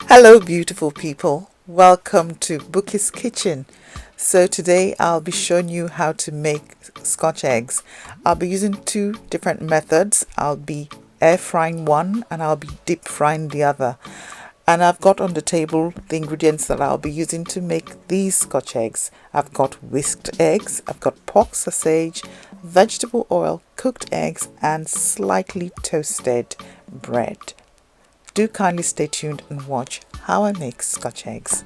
Hello, beautiful people. Welcome to Bukky's Kitchen. So, today I'll be showing you how to make Scotch eggs. I'll be using two different methods. I'll be air frying one and I'll be deep frying the other. And I've got on the table the ingredients that I'll be using to make these Scotch eggs. I've got whisked eggs, I've got pork sausage, vegetable oil, cooked eggs, and slightly toasted bread. Do kindly stay tuned and watch how I make Scotch eggs.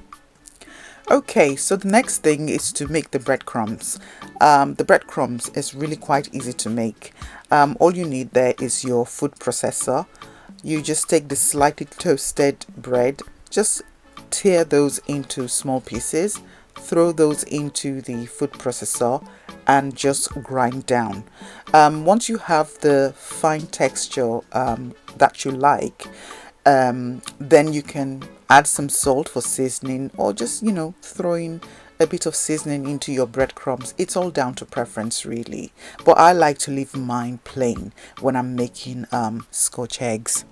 Okay, so the next thing is to make the breadcrumbs. The breadcrumbs is really quite easy to make. All you need there is your food processor. You just take the slightly toasted bread, just tear those into small pieces, throw those into the food processor and just grind down. Once you have the fine texture that you like, then you can add some salt for seasoning, or just throwing a bit of seasoning into your breadcrumbs. It's all down to preference really, but I like to leave mine plain when I'm making Scotch eggs.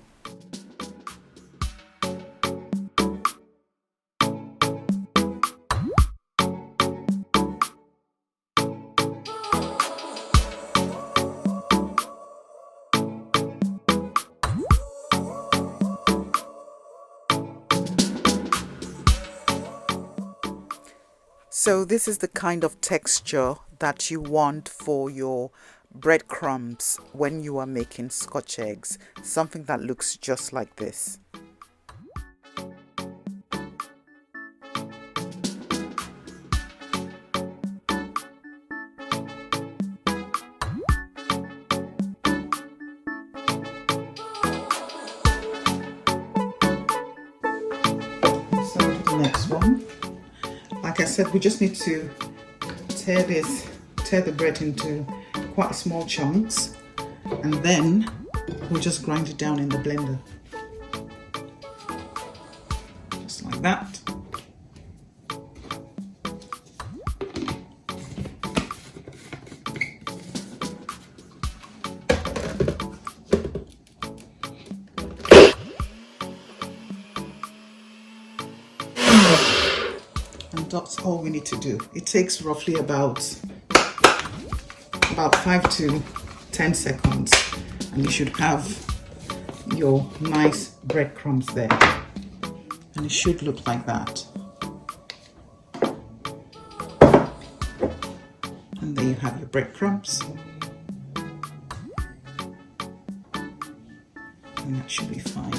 So this is the kind of texture that you want for your breadcrumbs when you are making Scotch eggs. Something that looks just like this. So the next one. Like I said, we just need to tear the bread into quite small chunks, and then we'll just grind it down in the blender. Just like that. And that's all we need to do. It takes roughly about 5 to 10 seconds, and you should have your nice breadcrumbs there, and it should look like that. And there you have your breadcrumbs, and that should be fine.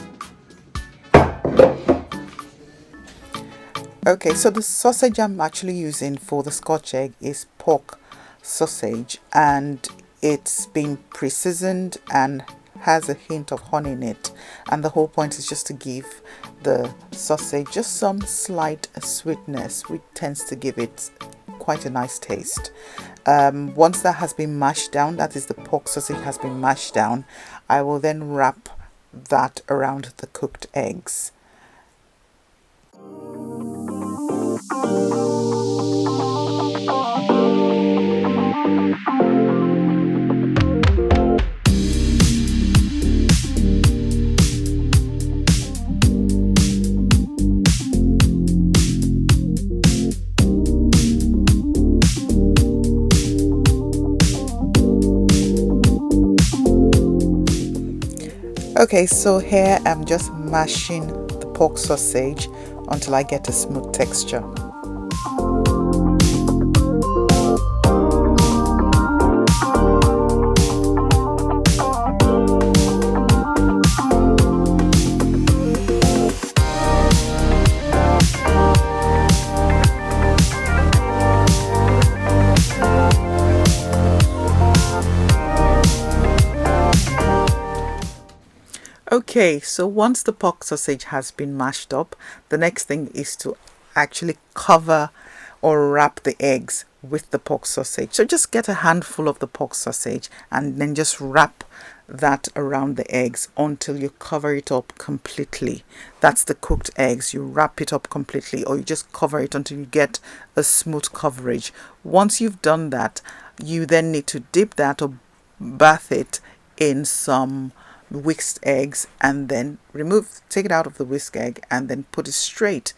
Okay, so the sausage I'm actually using for the Scotch egg is pork sausage, and it's been pre-seasoned and has a hint of honey in it, and the whole point is just to give the sausage just some slight sweetness, which tends to give it quite a nice taste. Once that has been mashed down, that is the pork sausage has been mashed down, I will then wrap that around the cooked eggs. Okay, so here I'm just mashing the pork sausage until I get a smooth texture. Okay, so once the pork sausage has been mashed up, the next thing is to actually cover or wrap the eggs with the pork sausage. So just get a handful of the pork sausage and then just wrap that around the eggs until you cover it up completely. That's the cooked eggs. You wrap it up completely, or you just cover it until you get a smooth coverage. Once you've done that, you then need to dip that or bath it in some whisked eggs and then take it out of the whisked egg and then put it straight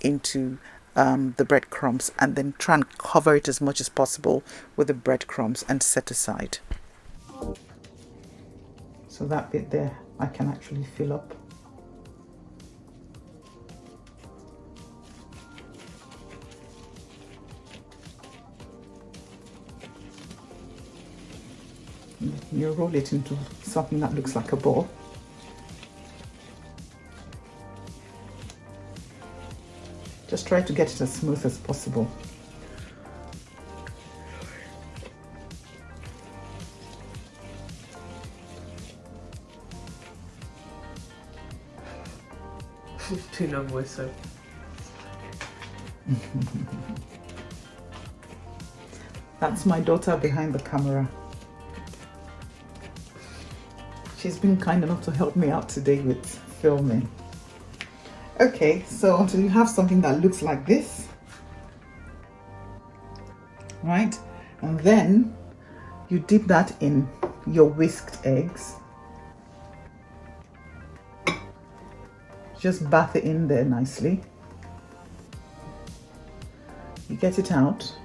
into the breadcrumbs, and then try and cover it as much as possible with the breadcrumbs and set aside. So that bit there I can actually fill up. You roll it into something that looks like a ball. Just try to get it as smooth as possible. Too long whistle. That's my daughter behind the camera. She's been kind enough to help me out today with filming. Okay, so until you have something that looks like this, right? And then you dip that in your whisked eggs. Just bath it in there nicely. You get it out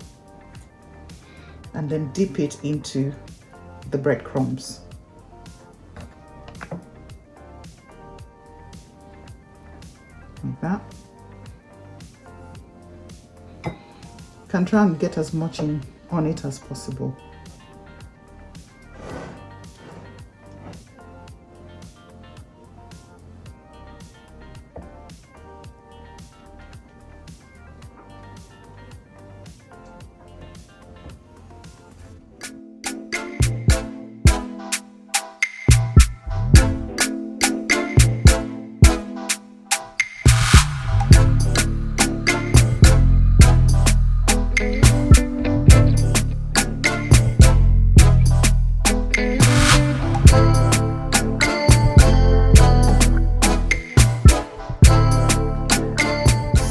and then dip it into the breadcrumbs. Like that. You can try and get as much on it as possible.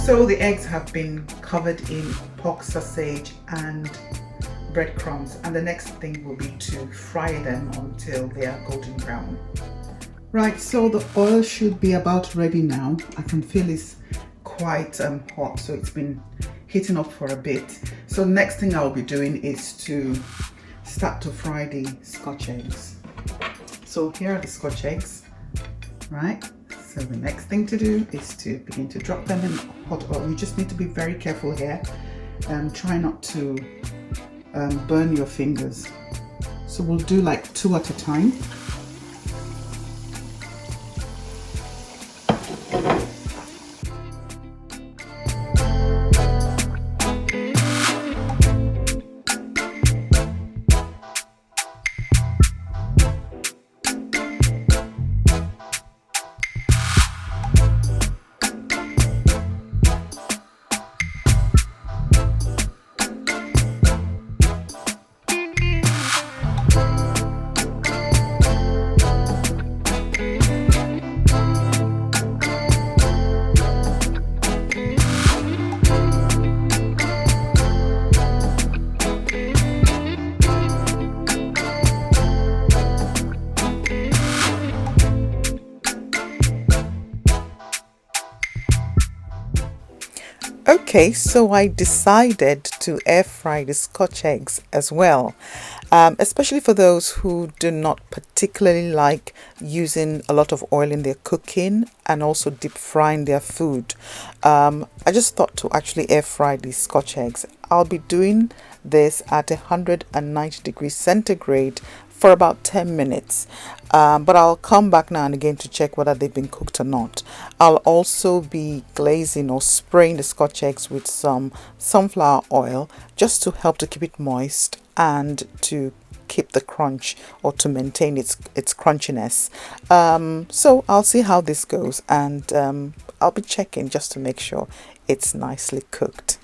So the eggs have been covered in pork sausage and breadcrumbs, and the next thing will be to fry them until they are golden brown. Right, so the oil should be about ready now. I can feel it's quite hot, so it's been heating up for a bit. So the next thing I'll be doing is to start to fry the Scotch eggs. So here are the Scotch eggs, right? So the next thing to do is to begin to drop them in hot oil. You just need to be very careful here and try not to burn your fingers. So we'll do like 2 at a time. Okay, so I decided to air fry the Scotch eggs as well, especially for those who do not particularly like using a lot of oil in their cooking and also deep frying their food. I just thought to actually air fry these Scotch eggs. I'll be doing this at 190 degrees centigrade for about 10 minutes, but I'll come back now and again to check whether they've been cooked or not. I'll also be glazing or spraying the Scotch eggs with some sunflower oil just to help to keep it moist and to keep the crunch, or to maintain its crunchiness. So I'll see how this goes, and I'll be checking just to make sure it's nicely cooked.